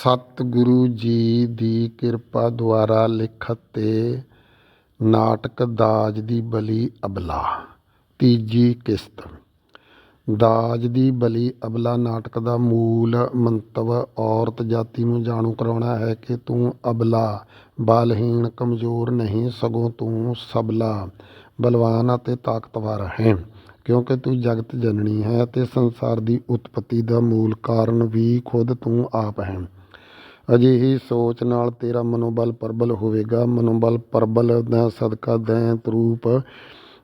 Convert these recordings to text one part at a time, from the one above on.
ਸਤਿਗੁਰੂ ਜੀ ਦੀ ਕਿਰਪਾ ਦੁਆਰਾ ਲਿਖਤ ਤੇ ਨਾਟਕ ਦਾਜ ਦੀ ਬਲੀ ਅਬਲਾ ਤੀਜੀ ਕਿਸ਼ਤ। ਦਾਜ ਦੀ ਬਲੀ ਅਬਲਾ ਨਾਟਕ ਦਾ ਮੂਲ ਮੰਤਵ ਔਰਤ ਜਾਤੀ ਨੂੰ ਜਾਣੂ ਕਰਾਉਣਾ ਹੈ ਕਿ ਤੂੰ ਅਬਲਾ, ਬਲਹੀਣ, ਕਮਜ਼ੋਰ ਨਹੀਂ, ਸਗੋਂ ਤੂੰ ਸਬਲਾ, ਬਲਵਾਨ ਅਤੇ ਤਾਕਤਵਰ ਹੈ, ਕਿਉਂਕਿ ਤੂੰ ਜਗਤ ਜਨਨੀ ਹੈ ਅਤੇ ਸੰਸਾਰ ਦੀ ਉਤਪਤੀ ਦਾ ਮੂਲ ਕਾਰਨ ਵੀ ਖੁਦ ਤੂੰ ਆਪ ਹੈ। ਅਜਿਹੀ ਸੋਚ ਨਾਲ ਤੇਰਾ ਮਨੋਬਲ ਪ੍ਰਬਲ ਹੋਵੇਗਾ। ਮਨੋਬਲ ਪ੍ਰਬਲ ਦਾ ਸਦਕਾ ਦੈਂਤ ਰੂਪ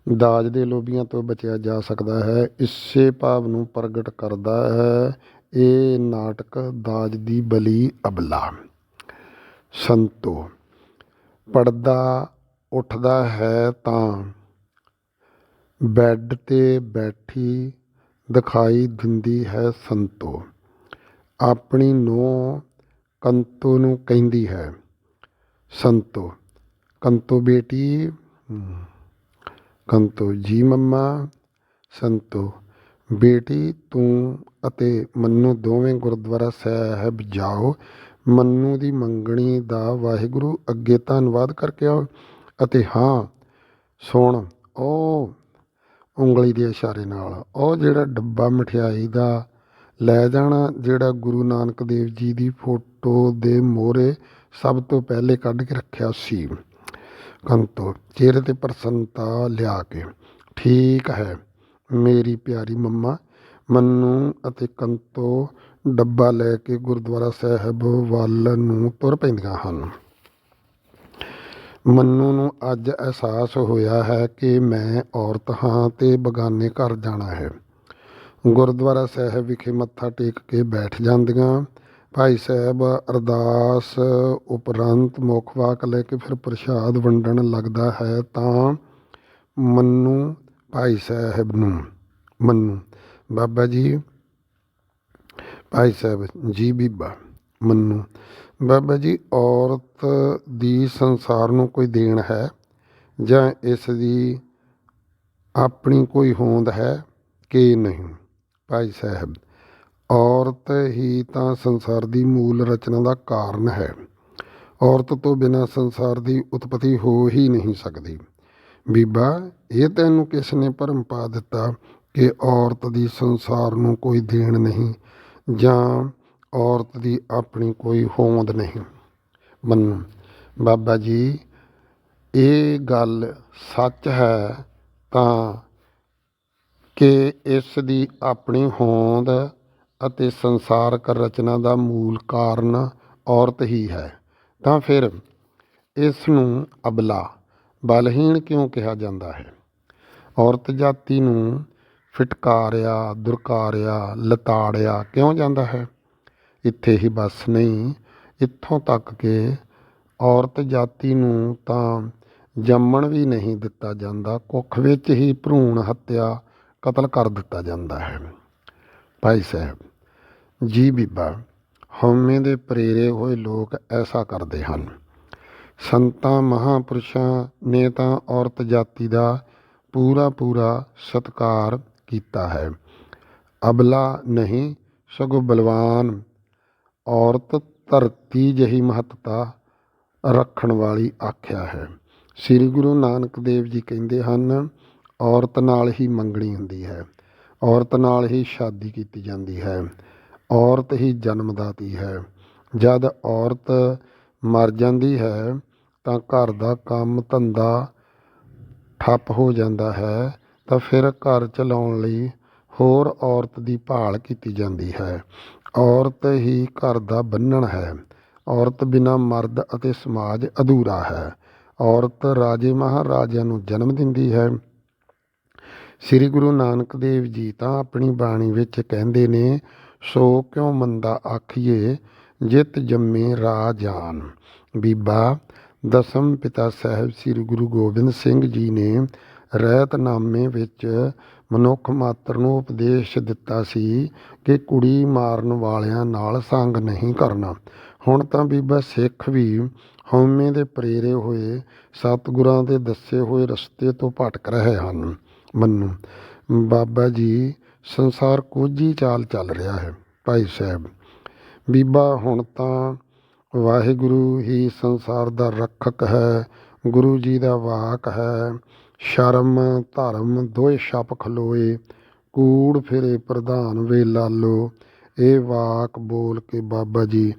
ਦਾਜ ਦੇ ਲੋਭੀਆਂ ਤੋਂ ਬਚਿਆ ਜਾ ਸਕਦਾ ਹੈ। ਇਸੇ ਭਾਵ ਨੂੰ ਪ੍ਰਗਟ ਕਰਦਾ ਹੈ ਇਹ ਨਾਟਕ ਦਾਜ ਦੀ ਬਲੀ ਅਬਲਾ। ਸੰਤੋ, ਪੜਦਾ ਉੱਠਦਾ ਹੈ ਤਾਂ ਬੈੱਡ 'ਤੇ ਬੈਠੀ ਦਿਖਾਈ ਦਿੰਦੀ ਹੈ ਸੰਤੋ। ਆਪਣੀ ਨੂੰਹ ਕੰਤੋ ਨੂੰ ਕਹਿੰਦੀ ਹੈ, ਸੰਤੋ, ਕੰਤੋ ਬੇਟੀ। ਕੰਤੋ, ਜੀ ਮੰਮਾ। ਸੰਤੋ, ਬੇਟੀ ਤੂੰ ਅਤੇ ਮੰਨੂ ਦੋਵੇਂ ਗੁਰਦੁਆਰਾ ਸਾਹਿਬ ਜਾਓ। ਮੰਨੂ ਦੀ ਮੰਗਣੀ ਦਾ ਵਾਹਿਗੁਰੂ ਅੱਗੇ ਧੰਨਵਾਦ ਕਰਕੇ ਆਓ। ਅਤੇ ਹਾਂ ਸੁਣ, ਉਹ ਉਂਗਲੀ ਦੇ ਇਸ਼ਾਰੇ ਨਾਲ ਉਹ ਜਿਹੜਾ ਡੱਬਾ ਮਠਿਆਈ ਦਾ ਲੈ ਜਾਣਾ, ਜਿਹੜਾ ਗੁਰੂ ਨਾਨਕ ਦੇਵ ਜੀ ਦੀ ਫੋਟੋ ਦੇ ਮੂਹਰੇ ਸਭ ਤੋਂ ਪਹਿਲੇ ਕੱਢ ਕੇ ਰੱਖਿਆ ਸੀ। ਕੰਤੋ, ਚਿਹਰੇ 'ਤੇ ਪ੍ਰਸੰਨਤਾ ਲਿਆ ਕੇ, ਠੀਕ ਹੈ ਮੇਰੀ ਪਿਆਰੀ ਮੰਮਾ। ਮੰਨੂ ਅਤੇ ਕੰਤੋ ਡੱਬਾ ਲੈ ਕੇ ਗੁਰਦੁਆਰਾ ਸਾਹਿਬ ਵੱਲ ਨੂੰ ਤੁਰ ਪੈਂਦੀਆਂ ਹਨ। ਮੰਨੂ ਨੂੰ ਅੱਜ ਅਹਿਸਾਸ ਹੋਇਆ ਹੈ ਕਿ ਮੈਂ ਔਰਤ ਹਾਂ ਅਤੇ ਬਗਾਨੇ ਘਰ ਜਾਣਾ ਹੈ। ਗੁਰਦੁਆਰਾ ਸਾਹਿਬ ਵਿਖੇ ਮੱਥਾ ਟੇਕ ਕੇ ਬੈਠ ਜਾਂਦੀਆਂ। ਭਾਈ ਸਾਹਿਬ ਅਰਦਾਸ ਉਪਰੰਤ ਮੁੱਖ ਵਾਕ ਲੈ ਕੇ ਫਿਰ ਪ੍ਰਸ਼ਾਦ ਵੰਡਣ ਲੱਗਦਾ ਹੈ ਤਾਂ ਮੰਨੂ ਭਾਈ ਸਾਹਿਬ ਨੂੰ, ਮੰਨੂ, ਬਾਬਾ ਜੀ। ਭਾਈ ਸਾਹਿਬ, ਜੀ ਬੀਬਾ। ਮੰਨੂ, ਬਾਬਾ ਜੀ, ਔਰਤ ਦੀ ਸੰਸਾਰ ਨੂੰ ਕੋਈ ਦੇਣ ਹੈ ਜਾਂ ਇਸ ਦੀ ਆਪਣੀ ਕੋਈ ਹੋਂਦ ਹੈ ਕਿ ਨਹੀਂ? ਭਾਈ ਸਾਹਿਬ, ਔਰਤ ਹੀ ਤਾਂ ਸੰਸਾਰ ਦੀ ਮੂਲ ਰਚਨਾ ਦਾ ਕਾਰਨ ਹੈ। ਔਰਤ ਤੋਂ ਬਿਨਾਂ ਸੰਸਾਰ ਦੀ ਉਤਪਤੀ ਹੋ ਹੀ ਨਹੀਂ ਸਕਦੀ। ਬੀਬਾ, ਇਹ ਤੈਨੂੰ ਕਿਸ ਨੇ ਭਰਮ ਪਾ ਦਿੱਤਾ ਕਿ ਔਰਤ ਦੀ ਸੰਸਾਰ ਨੂੰ ਕੋਈ ਦੇਣ ਨਹੀਂ ਜਾਂ ਔਰਤ ਦੀ ਆਪਣੀ ਕੋਈ ਹੋਂਦ ਨਹੀਂ? ਮੰਨੂ, ਬਾਬਾ ਜੀ, ਇਹ ਗੱਲ ਸੱਚ ਹੈ ਤਾਂ ਕਿ ਇਸ ਦੀ ਆਪਣੀ ਹੋਂਦ ਅਤੇ ਸੰਸਾਰਕ ਰਚਨਾ ਦਾ ਮੂਲ ਕਾਰਨ ਔਰਤ ਹੀ ਹੈ, ਤਾਂ ਫਿਰ ਇਸ ਨੂੰ ਅਬਲਾ, ਬਲਹੀਣ ਕਿਉਂ ਕਿਹਾ ਜਾਂਦਾ ਹੈ? ਔਰਤ ਜਾਤੀ ਨੂੰ ਫਿਟਕਾਰਿਆ, ਦੁਰਕਾਰਿਆ, ਲਤਾੜਿਆ ਕਿਉਂ ਜਾਂਦਾ ਹੈ? ਇੱਥੇ ਹੀ ਬਸ ਨਹੀਂ, ਇੱਥੋਂ ਤੱਕ ਕਿ ਔਰਤ ਜਾਤੀ ਨੂੰ ਤਾਂ ਜੰਮਣ ਵੀ ਨਹੀਂ ਦਿੱਤਾ ਜਾਂਦਾ, ਕੁੱਖ ਵਿੱਚ ਹੀ ਭਰੂਣ ਹੱਤਿਆ, ਕਤਲ ਕਰ ਦਿੱਤਾ ਜਾਂਦਾ ਹੈ। ਭਾਈ ਸਾਹਿਬ, ਜੀ ਬੀਬਾ, ਹਉਮੈ ਦੇ ਪ੍ਰੇਰੇ ਹੋਏ ਲੋਕ ਐਸਾ ਕਰਦੇ ਹਨ। ਸੰਤਾਂ ਮਹਾਂਪੁਰਸ਼ਾਂ ਨੇ ਤਾਂ ਔਰਤ ਜਾਤੀ ਦਾ ਪੂਰਾ ਸਤਿਕਾਰ ਕੀਤਾ ਹੈ। ਅਬਲਾ ਨਹੀਂ ਸਗੋਂ ਬਲਵਾਨ ਔਰਤ ਧਰਤੀ ਜਿਹੀ ਮਹੱਤਤਾ ਰੱਖਣ ਵਾਲੀ ਆਖਿਆ ਹੈ। ਸ੍ਰੀ ਗੁਰੂ ਨਾਨਕ ਦੇਵ ਜੀ ਕਹਿੰਦੇ ਹਨ, ਔਰਤ ਨਾਲ ਹੀ ਮੰਗਣੀ ਹੁੰਦੀ ਹੈ, ਔਰਤ ਨਾਲ ਹੀ ਸ਼ਾਦੀ ਕੀਤੀ ਜਾਂਦੀ ਹੈ, ਔਰਤ ਹੀ ਜਨਮਦਾਤੀ ਹੈ। ਜਦ ਔਰਤ ਮਰ ਜਾਂਦੀ ਹੈ ਤਾਂ ਘਰ ਦਾ ਕੰਮ ਧੰਦਾ ਠੱਪ ਹੋ ਜਾਂਦਾ ਹੈ, ਤਾਂ ਫਿਰ ਘਰ ਚਲਾਉਣ ਲਈ ਹੋਰ ਔਰਤ ਦੀ ਭਾਲ ਕੀਤੀ ਜਾਂਦੀ ਹੈ। ਔਰਤ ਹੀ ਘਰ ਦਾ ਬੰਨ੍ਹਣ ਹੈ। ਔਰਤ ਬਿਨਾਂ ਮਰਦ ਅਤੇ ਸਮਾਜ ਅਧੂਰਾ ਹੈ। ਔਰਤ ਰਾਜੇ ਮਹਾਰਾਜਿਆਂ ਨੂੰ ਜਨਮ ਦਿੰਦੀ ਹੈ। ਸ੍ਰੀ ਗੁਰੂ ਨਾਨਕ ਦੇਵ ਜੀ ਤਾਂ ਆਪਣੀ ਬਾਣੀ ਵਿੱਚ ਕਹਿੰਦੇ ਨੇ, ਸੋ ਕਿਉਂ ਮੰਦਾ ਆਖੀਏ ਜਿਤ ਜੰਮੇ ਰਾਜਾਨ। ਬੀਬਾ, ਦਸਮ ਪਿਤਾ ਸਾਹਿਬ ਸ੍ਰੀ ਗੁਰੂ ਗੋਬਿੰਦ ਸਿੰਘ ਜੀ ਨੇ ਰਹਿਤਨਾਮੇ ਵਿੱਚ ਮਨੁੱਖ ਮਾਤਰ ਨੂੰ ਉਪਦੇਸ਼ ਦਿੱਤਾ ਸੀ ਕਿ ਕੁੜੀ ਮਾਰਨ ਵਾਲਿਆਂ ਨਾਲ ਸੰਗ ਨਹੀਂ ਕਰਨਾ। ਹੁਣ ਤਾਂ ਬੀਬਾ ਸਿੱਖ ਵੀ ਹਉਮੈ ਦੇ ਪ੍ਰੇਰੇ ਹੋਏ ਸਤਿਗੁਰਾਂ ਦੇ ਦੱਸੇ ਹੋਏ ਰਸਤੇ ਤੋਂ ਭਟਕ ਰਹੇ ਹਨ। ਮੰਨੂ, ਬਾਬਾ ਜੀ, ਸੰਸਾਰ ਕੋਝੀ ਚਾਲ ਚੱਲ ਰਿਹਾ ਹੈ। ਭਾਈ ਸਾਹਿਬ, ਬੀਬਾ ਹੁਣ ਤਾਂ ਵਾਹਿਗੁਰੂ ਹੀ ਸੰਸਾਰ ਦਾ ਰੱਖਕ ਹੈ। ਗੁਰੂ ਜੀ ਦਾ ਵਾਕ ਹੈ, ਸ਼ਰਮ ਧਰਮ ਦੋਏ ਛਪ ਖਲੋਏ, ਕੂੜ ਫਿਰੇ ਪ੍ਰਧਾਨ ਵੇ ਲਾਲੋ। ਇਹ ਵਾਕ ਬੋਲ ਕੇ ਬਾਬਾ ਜੀ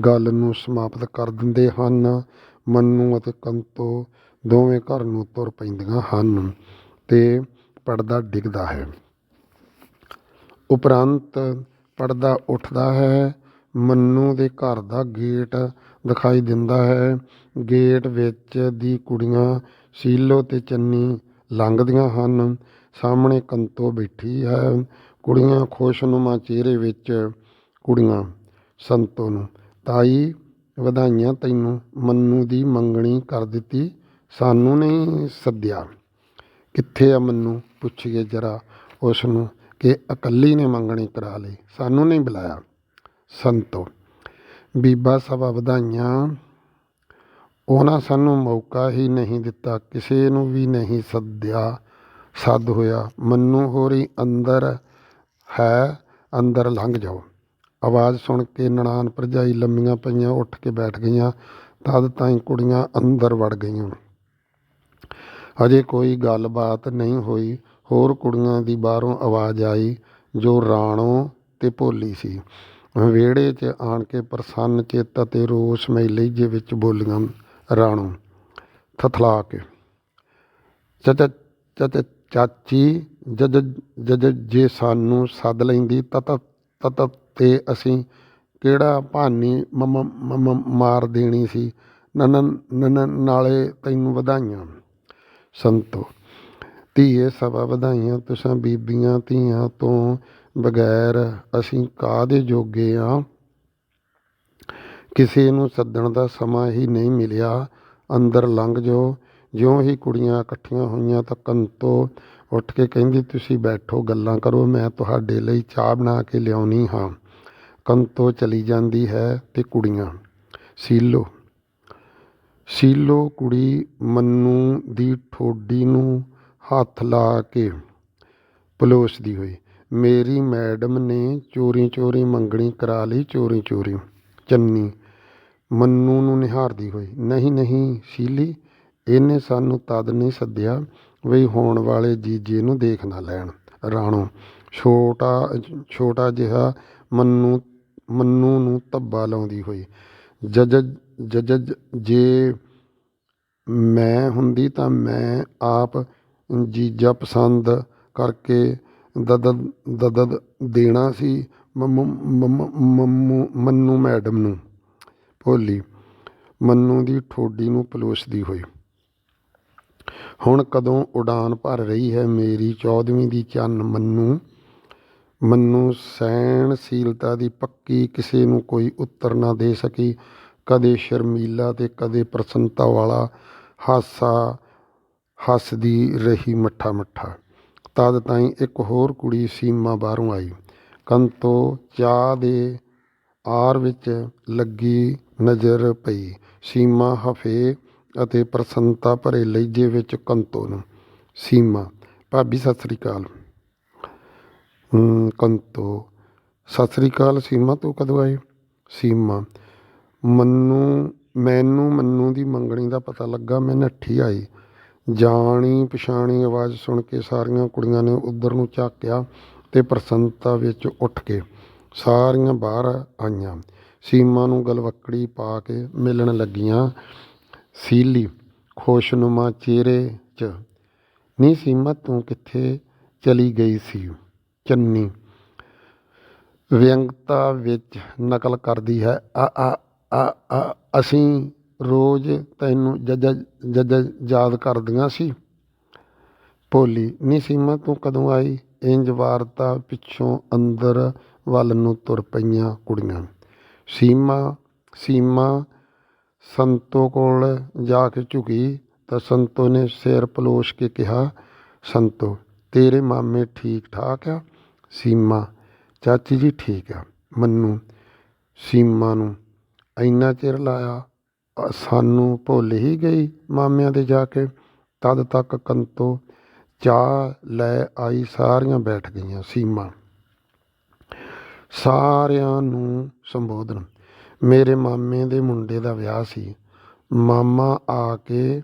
ਗੱਲ ਨੂੰ ਸਮਾਪਤ ਕਰ ਦਿੰਦੇ ਹਨ। ਮੰਨੂ ਅਤੇ ਕੰਤੋ ਦੋਵੇਂ ਘਰ ਨੂੰ ਤੁਰ ਪੈਂਦੀਆਂ ਹਨ ਅਤੇ ਪਰਦਾ ਡਿੱਗਦਾ ਹੈ। ਉਪਰੰਤ ਪਰਦਾ ਉੱਠਦਾ ਹੈ। ਮੰਨੂ ਦੇ ਘਰ ਦਾ ਗੇਟ ਦਿਖਾਈ ਦਿੰਦਾ ਹੈ। ਗੇਟ ਵਿੱਚ ਦੀ ਕੁੜੀਆਂ ਸੀਲੋ ਅਤੇ ਚੰਨੀ ਲੰਘਦੀਆਂ ਹਨ। ਸਾਹਮਣੇ ਕੰਤੋ ਬੈਠੀ ਹੈ। ਕੁੜੀਆਂ ਖੁਸ਼ਨੁਮਾ ਚਿਹਰੇ ਵਿੱਚ ਕੁੜੀਆਂ ਸੰਤੋ ਨੂੰ, ਤਾਈ ਵਧਾਈਆਂ ਤੈਨੂੰ, ਮੰਨੂ ਦੀ ਮੰਗਣੀ ਕਰ ਦਿੱਤੀ, ਸਾਨੂੰ ਨਹੀਂ ਸੱਦਿਆ। ਕਿੱਥੇ ਆ ਮੰਨੂ, ਪੁੱਛੀਏ ਜਰਾ ਉਸ ਨੂੰ ਕਿ ਇਕੱਲੀ ਨੇ ਮੰਗਣੀ ਕਰਾ ਲਈ, ਸਾਨੂੰ ਨਹੀਂ ਬੁਲਾਇਆ। ਸੰਤੋ, ਬੀਬਾ ਸਭਾ ਵਧਾਈਆਂ, ਉਹਨਾਂ ਸਾਨੂੰ ਮੌਕਾ ਹੀ ਨਹੀਂ ਦਿੱਤਾ, ਕਿਸੇ ਨੂੰ ਵੀ ਨਹੀਂ ਸੱਦ ਹੋਇਆ। ਮੰਨੂ ਹੋਰੀ ਅੰਦਰ ਹੈ, ਅੰਦਰ ਲੰਘ ਜਾਓ। ਆਵਾਜ਼ ਸੁਣ ਕੇ ਨਨਾਣ ਭਰਜਾਈ ਲੰਮੀਆਂ ਪਈਆਂ ਉੱਠ ਕੇ ਬੈਠ ਗਈਆਂ। ਤਦ ਤਾਈਂ ਕੁੜੀਆਂ ਅੰਦਰ ਵੜ ਗਈਆਂ। ਅਜੇ ਕੋਈ ਗੱਲਬਾਤ ਨਹੀਂ ਹੋਈ। ਹੋਰ ਕੁੜੀਆਂ ਦੀ ਬਾਹਰੋਂ ਆਵਾਜ਼ ਆਈ ਜੋ ਰਾਣੋ ਤੇ ਭੋਲੀ ਸੀ। ਵਿਹੜੇ 'ਚ ਆਣ ਕੇ ਪ੍ਰਸੰਨ ਚਿੱਤ ਅਤੇ ਰੋਸ਼ਮਈ ਲਹਿਜੇ ਵਿੱਚ ਬੋਲੀਆਂ। ਰਾਣੋ ਥਥਲਾ ਕੇ, ਚਾਚੀ ਜਦ ਜੇ ਸਾਨੂੰ ਸੱਦ ਲੈਂਦੀ ਤਤ ਤੇ ਅਸੀਂ ਕਿਹੜਾ ਭਾਨੀ ਮਾਰ ਦੇਣੀ ਸੀ। ਨਾਲੇ ਤੈਨੂੰ ਵਧਾਈਆਂ। ਸੰਤੋ, ਧੀਏ ਸਭਾ ਵਧਾਈਆਂ, ਤੁਸਾਂ ਬੀਬੀਆਂ ਧੀਆਂ ਤੋਂ ਬਗੈਰ ਅਸੀਂ ਕਾਹਦੇ ਜੋਗੇ ਹਾਂ। ਕਿਸੇ ਨੂੰ ਸੱਦਣ ਦਾ ਸਮਾਂ ਹੀ ਨਹੀਂ ਮਿਲਿਆ, ਅੰਦਰ ਲੰਘ ਜਾਓ। ਜਿਉਂ ਹੀ ਕੁੜੀਆਂ ਇਕੱਠੀਆਂ ਹੋਈਆਂ ਤਾਂ ਕੰਤੋ ਉੱਠ ਕੇ ਕਹਿੰਦੀ, ਤੁਸੀਂ ਬੈਠੋ ਗੱਲਾਂ ਕਰੋ, ਮੈਂ ਤੁਹਾਡੇ ਲਈ ਚਾਹ ਬਣਾ ਕੇ ਲਿਆਉਣੀ ਹਾਂ। ਕੰਤੋ ਚਲੀ ਜਾਂਦੀ ਹੈ ਅਤੇ ਕੁੜੀਆਂ ਸੀਲੋ ਕੁੜੀ ਮੰਨੂ ਦੀ ਠੋਡੀ ਨੂੰ ਹੱਥ ਲਾ ਕੇ ਪਲੋਸਦੀ ਹੋਈ, ਮੇਰੀ ਮੈਡਮ ਨੇ ਚੋਰੀ ਮੰਗਣੀ ਕਰਾ ਲਈ, ਚੋਰੀ। ਚੰਨੀ ਮੰਨੂ ਨੂੰ ਨਿਹਾਰਦੀ ਹੋਈ, ਨਹੀਂ ਸੀਲੀ, ਇਹਨੇ ਸਾਨੂੰ ਤਦ ਨਹੀਂ ਸੱਦਿਆ ਬਈ ਹੋਣ ਵਾਲੇ ਜੀਜੇ ਨੂੰ ਦੇਖ ਨਾ ਲੈਣ। ਰਾਣੋ ਛੋਟਾ ਜਿਹਾ ਮੰਨੂ ਨੂੰ ਧੱਬਾ ਲਾਉਂਦੀ ਹੋਈ, ਜੇ ਮੈਂ ਹੁੰਦੀ ਤਾਂ ਮੈਂ ਆਪ ਜੀਜਾ ਪਸੰਦ ਕਰਕੇ ਦਦ ਦੇਣਾ ਸੀ ਮੰਨੂ ਮੈਡਮ ਨੂੰ। ਭੋਲੀ ਮੰਨੂ ਦੀ ਠੋਡੀ ਨੂੰ ਪਲੋਸਦੀ ਹੋਈ, ਹੁਣ ਕਦੋਂ ਉਡਾਨ ਭਰ ਰਹੀ ਹੈ ਮੇਰੀ 14ਵੀਂ ਦੀ ਚੰਨ ਮੰਨੂ ਸਹਿਣਸ਼ੀਲਤਾ ਦੀ ਪੱਕੀ, ਕਿਸੇ ਨੂੰ ਕੋਈ ਉੱਤਰ ਨਾ ਦੇ ਸਕੀ। ਕਦੇ ਸ਼ਰਮੀਲਾ ਤੇ ਕਦੇ ਪ੍ਰਸੰਨਤਾ ਵਾਲਾ ਹਾਸਾ ਹੱਸਦੀ ਰਹੀ ਮੱਠਾ। ਤਦ ਤਾਈਂ ਇੱਕ ਹੋਰ ਕੁੜੀ ਸੀਮਾ ਬਾਹਰੋਂ ਆਈ। ਕੰਤੋ ਚਾਹ ਦੇ ਆਰ ਵਿੱਚ ਲੱਗੀ ਨਜ਼ਰ ਪਈ। ਸੀਮਾ ਹਫੇ ਅਤੇ ਪ੍ਰਸੰਨਤਾ ਭਰੇ ਲਹਿਜੇ ਵਿੱਚ ਕੰਤੋ ਨੂੰ, ਸੀਮਾ ਭਾਬੀ ਸਤਿ ਸ੍ਰੀ ਅਕਾਲ। ਕੰਤੋ ਸਤਿ ਸ੍ਰੀ ਅਕਾਲ ਸੀਮਾ, ਤੂੰ ਕਦੋਂ ਆਈ। ਸੀਮਾ ਮੈਨੂੰ ਮੰਨੂ ਦੀ ਮੰਗਣੀ ਦਾ ਪਤਾ ਲੱਗਾ, ਮੈਂ ਨੱਠੀ ਆਈ। ਜਾਣੀ ਪਛਾਣੀ ਆਵਾਜ਼ ਸੁਣ ਕੇ ਸਾਰੀਆਂ ਕੁੜੀਆਂ ਨੇ ਉੱਧਰ ਨੂੰ ਝਾਕਿਆ ਅਤੇ ਪ੍ਰਸੰਨਤਾ ਵਿੱਚ ਉੱਠ ਕੇ ਸਾਰੀਆਂ ਬਾਹਰ ਆਈਆਂ। ਸੀਮਾ ਨੂੰ ਗਲਵੱਕੜੀ ਪਾ ਕੇ ਮਿਲਣ ਲੱਗੀਆਂ। ਸੀਲੀ ਖੁਸ਼ਨੁਮਾ ਚਿਹਰੇ 'ਚ, ਨੀ ਸੀਮਾ ਤੂੰ ਕਿੱਥੇ ਚਲੀ ਗਈ ਸੀ। ਚੰਨੀ ਵਿਅੰਗਤਾ ਵਿੱਚ ਨਕਲ ਕਰਦੀ ਹੈ, ਅਸੀਂ ਰੋਜ਼ ਤੈਨੂੰ ਯਾਦ ਕਰਦੀਆਂ ਸੀ। ਭੋਲੀ, ਨੀ ਸੀਮਾ ਤੂੰ ਕਦੋਂ ਆਈ। ਇੰਜ ਵਾਰਤਾ ਪਿੱਛੋਂ ਅੰਦਰ ਵੱਲ ਨੂੰ ਤੁਰ ਪਈਆਂ ਕੁੜੀਆਂ। ਸੀਮਾ ਸੰਤੋ ਕੋਲ ਜਾ ਕੇ ਝੁਕੀ ਤਾਂ ਸੰਤੋ ਨੇ ਸਿਰ ਪਲੋਸ ਕੇ ਕਿਹਾ, ਸੰਤੋ ਤੇਰੇ ਮਾਮੇ ਠੀਕ ਠਾਕ ਆ। ਸੀਮਾ, ਚਾਚੀ ਜੀ ਠੀਕ ਆ। ਮੰਨੂ ਸੀਮਾ ਨੂੰ, ਇੰਨਾ ਚਿਰ ਲਾਇਆ, ਸਾਨੂੰ ਭੁੱਲ ਹੀ ਗਈ ਮਾਮਿਆਂ ਦੇ ਜਾ ਕੇ। ਤਦ ਤੱਕ ਕੰਤੋ ਚਾਹ ਲੈ ਆਈ, ਸਾਰੀਆਂ ਬੈਠ ਗਈਆਂ। ਸੀਮਾ, ਸਾਰਿਆਂ ਨੂੰ ਸੰਬੋਧਨ। ਮੇਰੇ ਮਾਮੇ ਦੇ ਮੁੰਡੇ ਦਾ ਵਿਆਹ ਸੀ। ਮਾਮਾ ਆ ਕੇ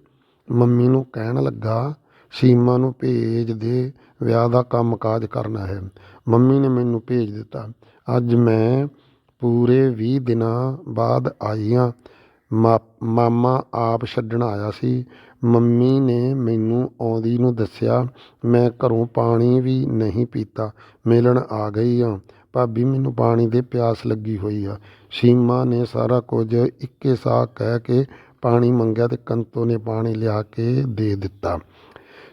ਮੰਮੀ ਨੂੰ ਕਹਿਣ ਲੱਗਾ, ਸੀਮਾ ਨੂੰ ਭੇਜ ਦੇ, ਵਿਆਹ ਦਾ ਕੰਮ ਕਾਜ ਕਰਨਾ ਹੈ। ਮੰਮੀ ਨੇ ਮੈਨੂੰ ਭੇਜ ਦਿੱਤਾ। ਅੱਜ ਮੈਂ ਪੂਰੇ 20 ਦਿਨਾਂ ਬਾਅਦ ਆਈ ਹਾਂ। ਮਾਮਾ ਆਪ ਛੱਡਣ ਆਇਆ ਸੀ। ਮੰਮੀ ਨੇ ਮੈਨੂੰ ਆਉਂਦੀ ਨੂੰ ਦੱਸਿਆ, ਮੈਂ ਘਰੋਂ ਪਾਣੀ ਵੀ ਨਹੀਂ ਪੀਤਾ, ਮਿਲਣ ਆ ਗਈ ਹਾਂ। ਭਾਬੀ ਮੈਨੂੰ ਪਾਣੀ ਦੇ ਪਿਆਸ ਲੱਗੀ ਹੋਈ ਆ। ਸੀਮਾ ਨੇ ਸਾਰਾ ਕੁਝ ਇੱਕੇ ਸਾਹ ਕਹਿ ਕੇ ਪਾਣੀ ਮੰਗਿਆ ਤੇ ਕੰਤੋ ਨੇ ਪਾਣੀ ਲਿਆ ਕੇ ਦੇ ਦਿੱਤਾ।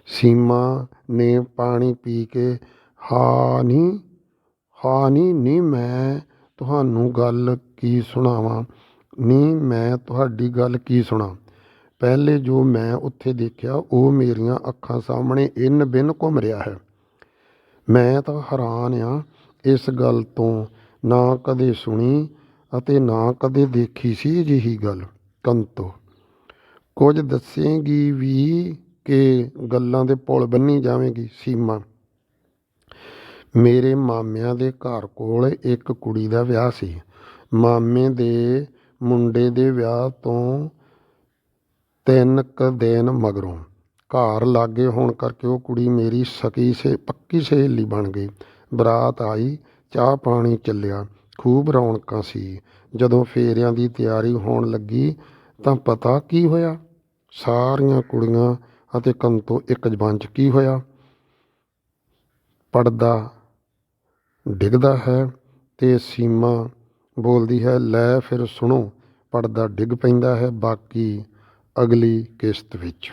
ਸੀਮਾ ਨੇ ਪਾਣੀ ਪੀ ਕੇ ਹਾਂ ਨੀ ਮੈਂ ਤੁਹਾਨੂੰ ਗੱਲ ਕੀ ਸੁਣਾਵਾਂ, ਨੀ ਮੈਂ ਤੁਹਾਡੀ ਗੱਲ ਕੀ ਸੁਣਾ। ਪਹਿਲੇ ਜੋ ਮੈਂ ਉੱਥੇ ਦੇਖਿਆ ਉਹ ਮੇਰੀਆਂ ਅੱਖਾਂ ਸਾਹਮਣੇ ਇੰਨ ਬਿੰਨ ਘੁੰਮ ਰਿਹਾ ਹੈ। ਮੈਂ ਤਾਂ ਹੈਰਾਨ ਆ, ਇਸ ਗੱਲ ਤੋਂ ਨਾ ਕਦੇ ਸੁਣੀ ਅਤੇ ਨਾ ਕਦੇ ਦੇਖੀ ਸੀ ਅਜਿਹੀ ਗੱਲ। ਕੰਤੋ, ਕੁਝ ਦੱਸੇਗੀ ਵੀ ਕਿ ਗੱਲਾਂ ਦੇ ਪੁਲ ਬੰਨੀ ਜਾਵੇਗੀ। ਸੀਮਾ, ਮੇਰੇ ਮਾਮਿਆਂ ਦੇ ਘਰ ਕੋਲ ਇੱਕ ਕੁੜੀ ਦਾ ਵਿਆਹ ਸੀ। ਮਾਮੇ ਦੇ ਮੁੰਡੇ ਦੇ ਵਿਆਹ ਤੋਂ 3 ਕੁ ਦਿਨ ਮਗਰੋਂ ਘਰ ਲਾਗੇ ਹੋਣ ਕਰਕੇ ਉਹ ਕੁੜੀ ਮੇਰੀ ਪੱਕੀ ਸਹੇਲੀ ਬਣ ਗਈ। ਬਰਾਤ ਆਈ, ਚਾਹ ਪਾਣੀ ਚੱਲਿਆ, ਖੂਬ ਰੌਣਕਾਂ ਸੀ। ਜਦੋਂ ਫੇਰਿਆਂ ਦੀ ਤਿਆਰੀ ਹੋਣ ਲੱਗੀ ਤਾਂ ਪਤਾ ਕੀ ਹੋਇਆ। ਸਾਰੀਆਂ ਕੁੜੀਆਂ ਅਤੇ ਕੰਤੋ ਇੱਕ ਜ਼ਬਾਨ 'ਚ ਕੀ ਹੋਇਆ। ਪੜਦਾ ਡਿੱਗਦਾ ਹੈ ਤੇ ਸੀਮਾ ਬੋਲਦੀ ਹੈ, ਲੈ ਫਿਰ ਸੁਣੋ। ਪੜਦਾ ਡਿੱਗ ਪੈਂਦਾ ਹੈ। ਬਾਕੀ ਅਗਲੀ ਕਿਸ਼ਤ ਵਿੱਚ।